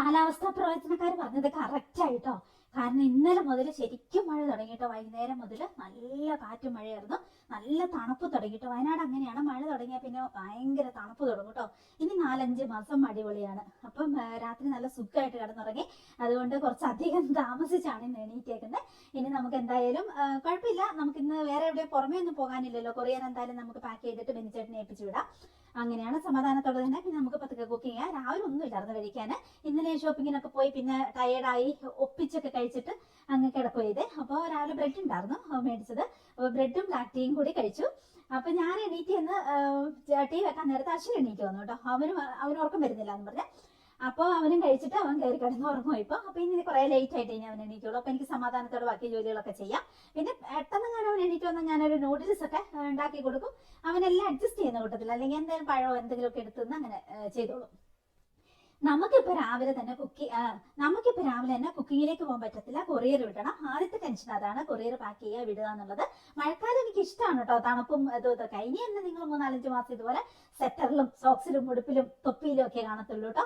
കാലാവസ്ഥാ പ്രവചനക്കാർ പറഞ്ഞത് കറക്റ്റ് ആയിട്ടോ. കാരണം ഇന്നലെ മുതൽ ശരിക്കും മഴ തുടങ്ങിയിട്ടോ. വൈകുന്നേരം മുതൽ നല്ല കാറ്റും മഴയായിരുന്നു, നല്ല തണുപ്പ് തുടങ്ങിയിട്ടോ. വയനാട് അങ്ങനെയാണ്, മഴ തുടങ്ങിയാൽ പിന്നെ ഭയങ്കര തണുപ്പ് തുടങ്ങും കേട്ടോ. ഇനി 4-5 മാസം അടിപൊളിയാണ്. അപ്പം രാത്രി നല്ല സുഖമായിട്ട് കിടന്നുറങ്ങി. അതുകൊണ്ട് കുറച്ചധികം താമസിച്ചാണ് ഇന്ന് എണീറ്റേക്കുന്നത്. ഇനി നമുക്ക് എന്തായാലും കുഴപ്പമില്ല, നമുക്ക് ഇന്ന് വേറെ എവിടെയും പുറമേ ഒന്നും പോകാനില്ലല്ലോ. കൊറിയർ എന്തായാലും നമുക്ക് പാക്ക് ചെയ്തിട്ട് ബെനിച്ചേട്ടനെ ഏൽപ്പിച്ചു വിടാം. അങ്ങനെയാണ് സമാധാനത്തോടെ തന്നെ. പിന്നെ നമുക്ക് പതുക്കെ കുക്ക് ചെയ്യാം. രാവിലെ ഒന്നും ഇല്ലായിരുന്നു കഴിക്കാൻ. ഇന്നലെ ഷോപ്പിങ്ങിനൊക്കെ പോയി പിന്നെ ടയേർഡായി ഒപ്പിച്ചൊക്കെ കഴിച്ചിട്ട് അങ്ങ് കിടക്കുക ചെയ്തേ. അപ്പോൾ രാവിലെ ബ്രെഡ് ഉണ്ടായിരുന്നു മേടിച്ചത്. ബ്രെഡും ബ്ലാക്ക് ടീയും കൂടി കഴിച്ചു. അപ്പൊ ഞാൻ എണീറ്റ് എന്ന് ടീ വെക്കാൻ നേരത്തെ അശ്വിൻ എണീറ്റ് വന്നു കേട്ടോ. അവന് ഉറക്കം വരുന്നില്ല എന്ന് പറഞ്ഞ. അപ്പോൾ അവനും കഴിച്ചിട്ട് അവൻ കയറി കിടന്ന് ഉറങ്ങും ഇപ്പൊ. അപ്പൊ ഇനി കുറെ ലേറ്റ് ആയിട്ട് ഇനി അവൻ എണീറ്റുള്ളൂ. അപ്പൊ എനിക്ക് സമാധാനത്തോടെ ബാക്കി ജോലികളൊക്കെ ചെയ്യാം. പിന്നെ പെട്ടെന്ന് ഞാൻ അവൻ എണീറ്റ് വന്നാൽ ഞാനൊരു നൂഡിൽസ് ഒക്കെ ഉണ്ടാക്കി കൊടുക്കും. അവനെല്ലാം അഡ്ജസ്റ്റ് ചെയ്യുന്ന കൂട്ടത്തില്ല, അല്ലെങ്കിൽ എന്തെങ്കിലും പഴമോ എന്തെങ്കിലുമൊക്കെ എടുത്തുനിന്ന് അങ്ങനെ ചെയ്തോളും. നമുക്കിപ്പോ രാവിലെ തന്നെ കുക്കിങ്ങിലേക്ക് പോകാൻ പറ്റത്തില്ല, കൊറിയർ വിടണം. ആദ്യത്തെ ടെൻഷൻ അതാണ്, കൊറിയർ പാക്ക് ചെയ്യുക വിടുക എന്നുള്ളത്. മഴക്കാലം എനിക്ക് ഇഷ്ടമാണ് കേട്ടോ, തണുപ്പും ഇതൊക്കെ. ഇനി തന്നെ നിങ്ങൾ 4-5 മാസം ഇതുപോലെ സെറ്ററിലും സോക്സിലും ഉടുപ്പിലും തൊപ്പിയിലും ഒക്കെ കാണത്തുള്ളൂ കേട്ടോ.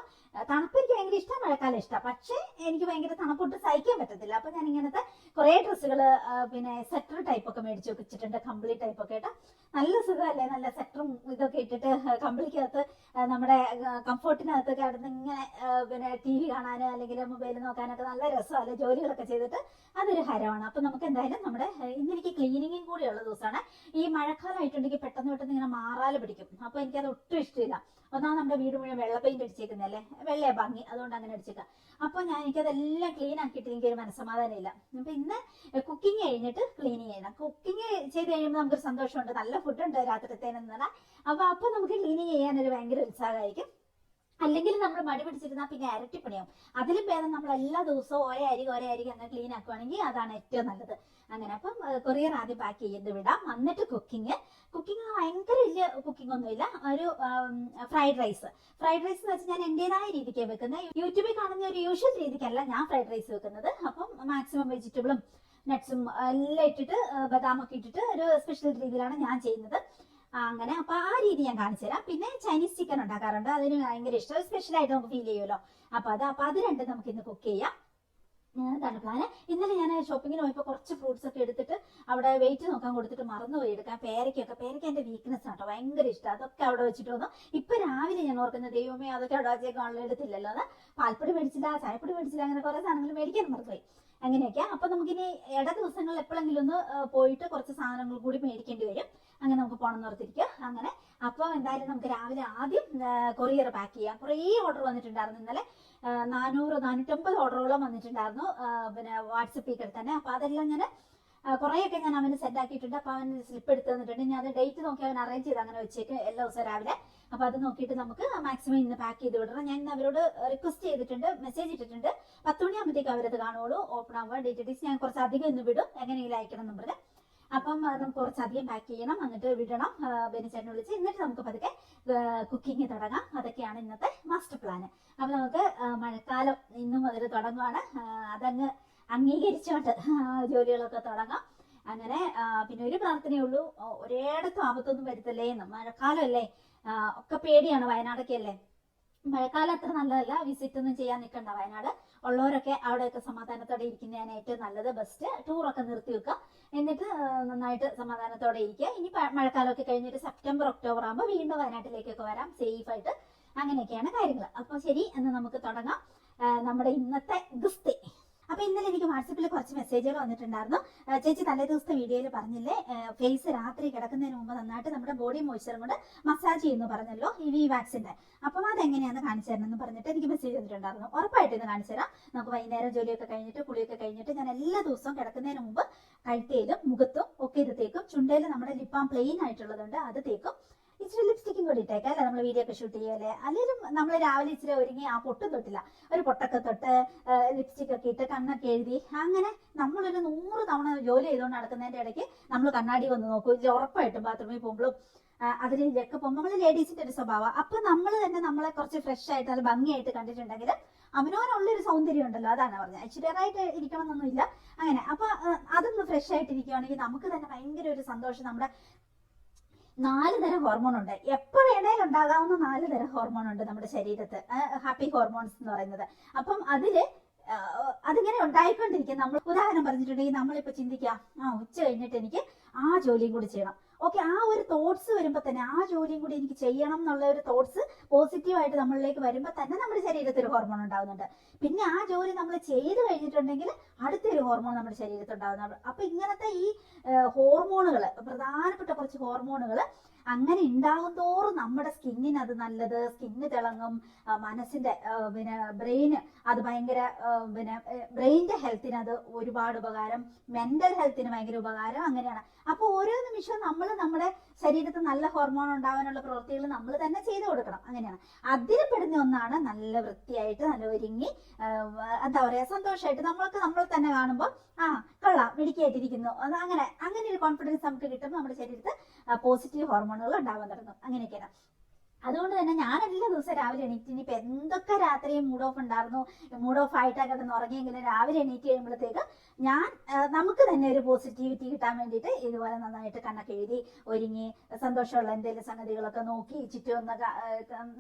തണുപ്പ് എനിക്ക് ഭയങ്കര ഇഷ്ടം, മഴക്കാലം ഇഷ്ടം. പക്ഷേ എനിക്ക് ഭയങ്കര തണുപ്പൊട്ട് സഹിക്കാൻ പറ്റത്തില്ല. അപ്പൊ ഞാൻ ഇങ്ങനത്തെ കുറെ ഡ്രസ്സുകൾ പിന്നെ സെറ്റർ ടൈപ്പ് ഒക്കെ മേടിച്ചു വെച്ചിട്ടുണ്ട്, കമ്പിളി ടൈപ്പ് ഒക്കെ കേട്ടോ. നല്ല സുഖമല്ലേ, നല്ല സെറ്ററും ഇതൊക്കെ ഇട്ടിട്ട് കമ്പിളിക്കകത്ത് നമ്മുടെ കംഫോർട്ടിനകത്ത് കിടന്ന് ഇങ്ങനെ പിന്നെ TV കാണാനോ അല്ലെങ്കിൽ മൊബൈൽ നോക്കാനൊക്കെ നല്ല രസമല്ലേ, ജോലികളൊക്കെ ചെയ്തിട്ട് അതൊരു ഹരമാണ്. അപ്പൊ നമുക്ക് എന്തായാലും നമ്മുടെ ഇന്നെനിക്ക് ക്ലീനിങ്ങും കൂടിയുള്ള ദിവസമാണ്. ഈ മഴക്കാലമായിട്ടുണ്ടെങ്കിൽ പെട്ടെന്ന് ഇങ്ങനെ മാറാല് പിടിക്കും. അപ്പൊ എനിക്കത് ഒട്ടും ഇഷ്ടമില്ല. ഒന്നാമത് നമ്മുടെ വീട് മുഴുവൻ വെള്ള പെയിന്റ് അടിച്ചേക്കുന്നല്ലേ, വെള്ളയെ ഭംഗി, അതുകൊണ്ട് അങ്ങനെ അടിച്ചേക്കാം. അപ്പൊ എനിക്കതെല്ലാം ക്ലീൻ ആക്കിയിട്ട് എനിക്കൊരു മനസ്സമാധാനം ഇല്ല. അപ്പൊ ഇന്ന് കുക്കിംഗ് കഴിഞ്ഞിട്ട് ക്ലീനിങ് ചെയ്യണം. കുക്കിംഗ് ചെയ്ത് കഴിയുമ്പോൾ നമുക്കൊരു സന്തോഷമുണ്ട്, നല്ല ഫുഡുണ്ട് രാത്രിത്തേനെന്ന് പറഞ്ഞാൽ. അപ്പൊ നമുക്ക് ക്ലീനിങ് ചെയ്യാനൊരു ഭയങ്കര ഉത്സാഹമായിരിക്കും. അല്ലെങ്കിൽ നമ്മൾ മടി പിടിച്ചിരുന്നാൽ പിന്നെ ഇരട്ടിപ്പണിയാവും. അതിലും ഭേദം നമ്മൾ എല്ലാ ദിവസവും ഒരേ അരി അങ്ങനെ ക്ലീൻ ആക്കുവാണെങ്കിൽ അതാണ് ഏറ്റവും നല്ലത്. അങ്ങനെ അപ്പം കൊറിയർ ആദ്യം പാക്ക് ചെയ്ത് വിടാം, എന്നിട്ട് കുക്കിംഗ് ഭയങ്കര വലിയ കുക്കിംഗ് ഒന്നുമില്ല. ഒരു ഫ്രൈഡ് റൈസ് എന്ന് വെച്ചാൽ ഞാൻ എന്റേതായ രീതിക്കാണ് വെക്കുന്നത്. യൂട്യൂബിൽ കാണുന്ന ഒരു യൂഷ്വൽ രീതിക്കല്ല ഞാൻ ഫ്രൈഡ് റൈസ് വെക്കുന്നത്. അപ്പം മാക്സിമം വെജിറ്റബിളും നട്ട്സും എല്ലാം ഇട്ടിട്ട് ബദാമൊക്കെ ഇട്ടിട്ട് ഒരു സ്പെഷ്യൽ രീതിയിലാണ് ഞാൻ ചെയ്യുന്നത്. അങ്ങനെ അപ്പൊ ആ രീതി ഞാൻ കാണിച്ചു തരാം. പിന്നെ ചൈനീസ് ചിക്കൻ ഉണ്ടാക്കാറുണ്ട്, അതിന് ഭയങ്കര ഇഷ്ടം, സ്പെഷ്യൽ ആയിട്ട് നമുക്ക് ഫീൽ ചെയ്യുമല്ലോ. അപ്പൊ അത് രണ്ടും നമുക്ക് ഇന്ന് കുക്ക് ചെയ്യാം. ഇതാണ് പ്ലാന്. ഇന്നലെ ഞാൻ ഷോപ്പിങ്ങിന് പോയപ്പോൾ കുറച്ച് ഫ്രൂട്ട്സ് ഒക്കെ എടുത്തിട്ട് അവിടെ വെയിറ്റ് നോക്കാൻ കൊടുത്തിട്ട് മറന്നുപോയി എടുക്കാൻ. പേരയ്ക്ക എന്റെ വീക്ക്നെസ് ആട്ടോ, ഭയങ്കര ഇഷ്ടം. അതൊക്കെ അവിടെ വെച്ചിട്ട് വന്നു. ഇപ്പൊ രാവിലെ ഞാൻ ഓർക്കുന്നത്, ദൈവമേ അതൊക്കെ അവിടെ വെച്ചേക്കാണല്ലോ, എടുത്തില്ലല്ലോ. അത് പാൽപ്പൊടി മേടിച്ചില്ല, ചായപ്പൊടി മേടിച്ചില്ല, അങ്ങനെ കുറെ സാധനങ്ങൾ മേടിക്കാൻ മറന്നുപോയി. അങ്ങനെയൊക്കെ. അപ്പൊ നമുക്കിനി ഇട ദിവസങ്ങളിൽ എപ്പോഴെങ്കിലും ഒന്ന് പോയിട്ട് കുറച്ച് സാധനങ്ങൾ കൂടി മേടിക്കേണ്ടി വരും. അങ്ങനെ നമുക്ക് പോകണം ഓർത്തിരിക്കുക. അങ്ങനെ അപ്പോൾ എന്തായാലും നമുക്ക് രാവിലെ ആദ്യം കൊറിയർ പാക്ക് ചെയ്യാം. കുറേ ഓർഡർ വന്നിട്ടുണ്ടായിരുന്നു ഇന്നലെ, 400-450 ഓർഡറോളം വന്നിട്ടുണ്ടായിരുന്നു പിന്നെ വാട്സപ്പിൽ തന്നെ. അപ്പൊ അതെല്ലാം ഞാൻ കുറേയൊക്കെ ഞാൻ അവന് സെറ്റ് ആക്കിയിട്ടുണ്ട്. അപ്പൊ അവന് സ്ലിപ്പ് എടുത്ത് തന്നിട്ടുണ്ട്. ഞാൻ അത് ഡേറ്റ് നോക്കി അവൻ അറേഞ്ച് ചെയ്ത് അങ്ങനെ വെച്ചേക്ക് എല്ലാ ദിവസവും രാവിലെ. അപ്പൊ അത് നോക്കിയിട്ട് നമുക്ക് മാക്സിമം ഇന്ന് പാക്ക് ചെയ്ത് വിടണം. ഞാൻ ഇന്ന് അവരോട് റിക്വസ്റ്റ് ചെയ്തിട്ടുണ്ട്, മെസ്സേജ് ഇട്ടിട്ടുണ്ട്. 10 മണിയാകുമ്പോഴത്തേക്ക് അവരത് കാണുള്ളൂ. ഓപ്പൺ ആവുക ഡേറ്റ് ഞാൻ കുറച്ച് അധികം ഇന്ന് വിടും, എങ്ങനെയെങ്കിലും അയക്കണം എന്ന് പറഞ്ഞ്. അപ്പം നമുക്ക് കുറച്ചധികം പാക്ക് ചെയ്യണം, എന്നിട്ട് വിടണം ബെനിച്ചേട്ടനെ വിളിച്ച്. എന്നിട്ട് നമുക്ക് പതുക്കെ കുക്കിംഗ് തുടങ്ങാം. അതൊക്കെയാണ് ഇന്നത്തെ മാസ്റ്റർ പ്ലാന്. അപ്പൊ നമുക്ക് മഴക്കാലം ഇന്നു മുതൽ തുടങ്ങുവാണ്. അതങ്ങ് അംഗീകരിച്ചോണ്ട് ജോലികളൊക്കെ തുടങ്ങാം. അങ്ങനെ പിന്നെ ഒരു പ്രാർത്ഥനയുള്ളൂ, ഒരിടത്തും ആപത്തൊന്നും വരുത്തല്ലേ എന്ന്. മഴക്കാലം അല്ലേ, ഒക്കെ പേടിയാണ്. വയനാടൊക്കെ അല്ലേ, മഴക്കാലം അത്ര നല്ലതല്ല. വിസിറ്റ് ഒന്നും ചെയ്യാൻ നിൽക്കണ്ട. വയനാട് ഉള്ളവരൊക്കെ അവിടെയൊക്കെ സമാധാനത്തോടെ ഇരിക്കുന്നതാണ് ഏറ്റവും നല്ലത്. ബെസ്റ്റ്. ടൂറൊക്കെ നിർത്തി വെക്കുക, എന്നിട്ട് നന്നായിട്ട് സമാധാനത്തോടെ ഇരിക്കുക. ഇനി മഴക്കാലമൊക്കെ കഴിഞ്ഞിട്ട് സെപ്റ്റംബർ ഒക്ടോബർ ആകുമ്പോൾ വീണ്ടും വയനാട്ടിലേക്കൊക്കെ വരാം സേഫ് ആയിട്ട്. അങ്ങനെയൊക്കെയാണ് കാര്യങ്ങൾ. അപ്പൊ ശരി, എന്ന് നമുക്ക് തുടങ്ങാം നമ്മുടെ ഇന്നത്തെ ഗുസ്തി. അപ്പൊ ഇന്നലെ എനിക്ക് വാട്സപ്പിൽ കുറച്ച് മെസ്സേജുകൾ വന്നിട്ടുണ്ടായിരുന്നു. ചേച്ചി തലേ ദിവസത്തെ വീഡിയോയിൽ പറഞ്ഞില്ലേ, ഫേസ് രാത്രി കിടക്കുന്നതിന് മുമ്പ് നന്നായിട്ട് നമ്മുടെ ബോഡി മോയ്സ്ചറും കൊണ്ട് മസാജ് ചെയ്യുന്നു പറഞ്ഞല്ലോ, ഈ വി വാക്സിന്റെ. അപ്പം അതെങ്ങനെയാന്ന് കാണിച്ചു തരണം എന്ന് പറഞ്ഞിട്ട് എനിക്ക് മെസ്സേജ് വന്നിട്ടുണ്ടായിരുന്നു. ഉറപ്പായിട്ട് ഇന്ന് കാണിച്ചു തരാം. നമുക്ക് വൈകുന്നേരം ജോലിയൊക്കെ കഴിഞ്ഞിട്ട് കുളിയൊക്കെ കഴിഞ്ഞിട്ട് ഞാൻ എല്ലാ ദിവസവും കിടക്കുന്നതിന് മുമ്പ് കഴുത്തേലും മുഖത്തും ഒക്കെ ഇത് തേക്കും. ചുണ്ടയിൽ നമ്മുടെ ലിപ്പാം പ്ലെയിൻ ആയിട്ടുള്ളതുണ്ട്, അത് തേക്കും. ഇച്ചിരി ലിപ്സ്റ്റിക്കും കൂടി ഇട്ടേക്കാം അല്ലെ, നമ്മൾ വീഡിയോ ഒക്കെ ഷൂട്ട് ചെയ്യല്ലേ. അല്ലെങ്കിൽ നമ്മൾ രാവിലെ ഇച്ചിരി ഒരുങ്ങി ആ പൊട്ടും തൊട്ടില്ല, ഒരു പൊട്ടൊക്കെ തൊട്ട് ലിപ്സ്റ്റിക് ഒക്കെ ഇട്ട് കണ്ണൊക്കെ എഴുതി അങ്ങനെ നമ്മളൊരു 100 തവണ ജോലി ചെയ്തുകൊണ്ട് നടക്കുന്നതിന്റെ ഇടയ്ക്ക് നമ്മൾ കണ്ണാടി വന്ന് നോക്കും. ഇത് ഉറപ്പായിട്ടും ബാത്റൂമിൽ പോകുമ്പോഴും അതിലൊക്കെ പോകുമ്പോൾ നമ്മൾ ലേഡീസിന്റെ ഒരു സ്വഭാവം. അപ്പൊ നമ്മൾ തന്നെ നമ്മളെ കുറച്ച് ഫ്രഷ് ആയിട്ട് അത് ഭംഗിയായിട്ട് കണ്ടിട്ടുണ്ടെങ്കിൽ അവനോനുള്ളൊരു സൗന്ദര്യം ഉണ്ടല്ലോ, അതാണ് പറഞ്ഞത്. ഇച്ചിരിയായിട്ട് ഇരിക്കണം എന്നൊന്നുമില്ല. അങ്ങനെ അപ്പൊ അതൊന്ന് ഫ്രഷ് ആയിട്ട് ഇരിക്കുകയാണെങ്കിൽ നമുക്ക് തന്നെ ഭയങ്കര ഒരു സന്തോഷം. നമ്മുടെ നാല് തരം ഹോർമോൺ ഉണ്ട്. എപ്പോ വേണേലും ഉണ്ടാകാവുന്ന നാല് തരം ഹോർമോൺ ഉണ്ട് നമ്മുടെ ശരീരത്ത്, ഹാപ്പി ഹോർമോൺസ് എന്ന് പറയുന്നത്. അപ്പം അതിങ്ങനെ ഉണ്ടായിക്കൊണ്ടിരിക്കും. നമ്മൾ ഉദാഹരണം പറഞ്ഞിട്ടുണ്ടെങ്കിൽ നമ്മളിപ്പോ ചിന്തിക്കാം, ഉച്ച കഴിഞ്ഞിട്ട് എനിക്ക് ആ ജോലിയും കൂടി ചെയ്യണം. ഓക്കെ, ആ ഒരു തോട്ട്സ് വരുമ്പോ തന്നെ ആ ജോലിയും കൂടി എനിക്ക് ചെയ്യണം എന്നുള്ള ഒരു തോട്ട്സ് പോസിറ്റീവായിട്ട് നമ്മളിലേക്ക് വരുമ്പോ തന്നെ നമ്മുടെ ശരീരത്തിൽ ഒരു ഹോർമോൺ ഉണ്ടാകുന്നുണ്ട്. പിന്നെ ആ ജോലി നമ്മൾ ചെയ്ത് കഴിഞ്ഞിട്ടുണ്ടെങ്കിൽ അടുത്തൊരു ഹോർമോൺ നമ്മുടെ ശരീരത്തിൽ ഉണ്ടാകുന്നുണ്ട്. അപ്പൊ ഇങ്ങനത്തെ ഈ ഹോർമോണുകൾ, പ്രധാനപ്പെട്ട കുറച്ച് ഹോർമോണുകൾ അങ്ങനെ ഉണ്ടാകും തോറും നമ്മുടെ സ്കിന്നിന് അത് നല്ലത്, സ്കിന്ന് തിളങ്ങും, മനസ്സിന്റെ ബ്രെയിന് അത് ഭയങ്കര ബ്രെയിനിന്റെ ഹെൽത്തിന് അത് ഒരുപാട് ഉപകാരം, മെന്റൽ ഹെൽത്തിന് ഭയങ്കര ഉപകാരം, അങ്ങനെയാണ്. അപ്പൊ ഓരോ നിമിഷവും നമ്മൾ നമ്മുടെ ശരീരത്തിൽ നല്ല ഹോർമോൺ ഉണ്ടാവാനുള്ള പ്രവൃത്തികൾ നമ്മൾ തന്നെ ചെയ്തു കൊടുക്കണം, അങ്ങനെയാണ്. അതിൽ പെടുന്ന ഒന്നാണ് നല്ല വൃത്തിയായിട്ട് നല്ല ഒരുങ്ങി എന്താ പറയാ സന്തോഷമായിട്ട് നമ്മൾക്ക് നമ്മൾ തന്നെ കാണുമ്പോൾ കൊള്ളാം മിടുക്കിയായിട്ടിരിക്കുന്നു, അങ്ങനെ ഒരു കോൺഫിഡൻസ് നമുക്ക് കിട്ടുമ്പോൾ നമ്മുടെ ശരീരത്തിൽ പോസിറ്റീവ് ഹോർമോണുകൾ ഉണ്ടാവാൻ തുടങ്ങും, അങ്ങനെയൊക്കെയാണ്. അതുകൊണ്ട് തന്നെ ഞാൻ എല്ലാ ദിവസവും രാവിലെ എണീറ്റ്, ഇനിയിപ്പോൾ എന്തൊക്കെ രാത്രി മൂഡ് ഓഫ് ഉണ്ടായിരുന്നു, മൂഡ് ഓഫ് ആയിട്ടാണ് കിടന്ന് ഉറങ്ങിയെങ്കിലും രാവിലെ എണീറ്റ് കഴിയുമ്പോഴത്തേക്ക് ഞാൻ നമുക്ക് തന്നെ ഒരു പോസിറ്റിവിറ്റി കിട്ടാൻ വേണ്ടിയിട്ട് ഇതുപോലെ നന്നായിട്ട് കണ്ണൊക്കെ എഴുതി ഒരുങ്ങി സന്തോഷമുള്ള എന്തെങ്കിലും സംഗതികളൊക്കെ നോക്കി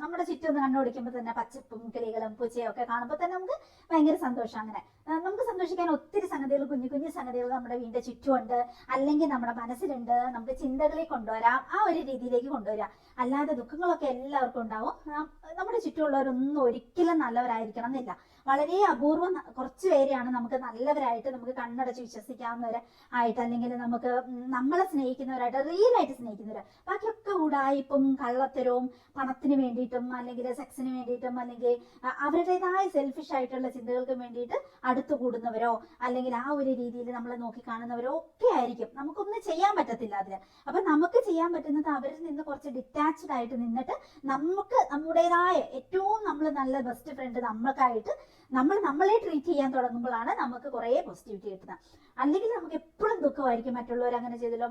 നമ്മുടെ ചുറ്റും ഒന്ന് കണ്ടുപിടിക്കുമ്പോൾ തന്നെ പച്ചപ്പും കിളികളും പൂച്ചയും ഒക്കെ കാണുമ്പോൾ തന്നെ നമുക്ക് ഭയങ്കര സന്തോഷം. അങ്ങനെ നമുക്ക് സന്തോഷിക്കാൻ ഒത്തിരി സംഗതികൾ, കുഞ്ഞു കുഞ്ഞു സംഗതികൾ നമ്മുടെ വീടിന്റെ ചുറ്റുമുണ്ട്, അല്ലെങ്കിൽ നമ്മുടെ മനസ്സിലുണ്ട്, നമുക്ക് ചിന്തകളിൽ കൊണ്ടുവരാം, ആ ഒരു രീതിയിലേക്ക് കൊണ്ടുവരാം. അല്ലാതെ ദുഃഖങ്ങളൊക്കെ എല്ലാവർക്കും ഉണ്ടാവും. നമ്മുടെ ചുറ്റുമുള്ളവരൊന്നും ഒരിക്കലും നല്ലവരായിരിക്കണം എന്നില്ല. വളരെ അപൂർവം കുറച്ച് പേരെയാണ് നമുക്ക് നല്ലവരായിട്ട് നമുക്ക് കണ്ണടച്ച് വിശ്വസിക്കാവുന്നവര് ആയിട്ട്, അല്ലെങ്കിൽ നമുക്ക് നമ്മളെ സ്നേഹിക്കുന്നവരായിട്ട്, റിയൽ ആയിട്ട് സ്നേഹിക്കുന്നവര്. ബാക്കിയൊക്കെ ഉടായിപ്പും കള്ളത്തരവും പണത്തിന് വേണ്ടിയിട്ടും അല്ലെങ്കിൽ സെക്സിന് വേണ്ടിയിട്ടും അല്ലെങ്കിൽ അവരുടേതായ സെൽഫിഷ് ആയിട്ടുള്ള ചിന്തകൾക്ക് വേണ്ടിയിട്ട് അടുത്തു കൂടുന്നവരോ അല്ലെങ്കിൽ ആ ഒരു രീതിയിൽ നമ്മളെ നോക്കി കാണുന്നവരോ ഒക്കെ ആയിരിക്കും. നമുക്കൊന്നും ചെയ്യാൻ പറ്റത്തില്ല അതിന്. അപ്പൊ നമുക്ക് ചെയ്യാൻ പറ്റുന്നത് അവരിൽ നിന്ന് കുറച്ച് ഡിറ്റാച്ച്ഡ് ആയിട്ട് നിന്നിട്ട് നമുക്ക് നമ്മുടേതായ ഏറ്റവും നമ്മൾ നല്ല ബെസ്റ്റ് ഫ്രണ്ട് നമ്മൾക്കായിട്ട് നമ്മളെ ട്രീറ്റ് ചെയ്യാൻ തുടങ്ങുമ്പോഴാണ് നമുക്ക് കുറെ പോസിറ്റിവിറ്റി കിട്ടുന്നത്. അല്ലെങ്കിൽ നമുക്ക് എപ്പോഴും ദുഃഖമായിരിക്കും, മറ്റുള്ളവർ അങ്ങനെ ചെയ്തല്ലോ,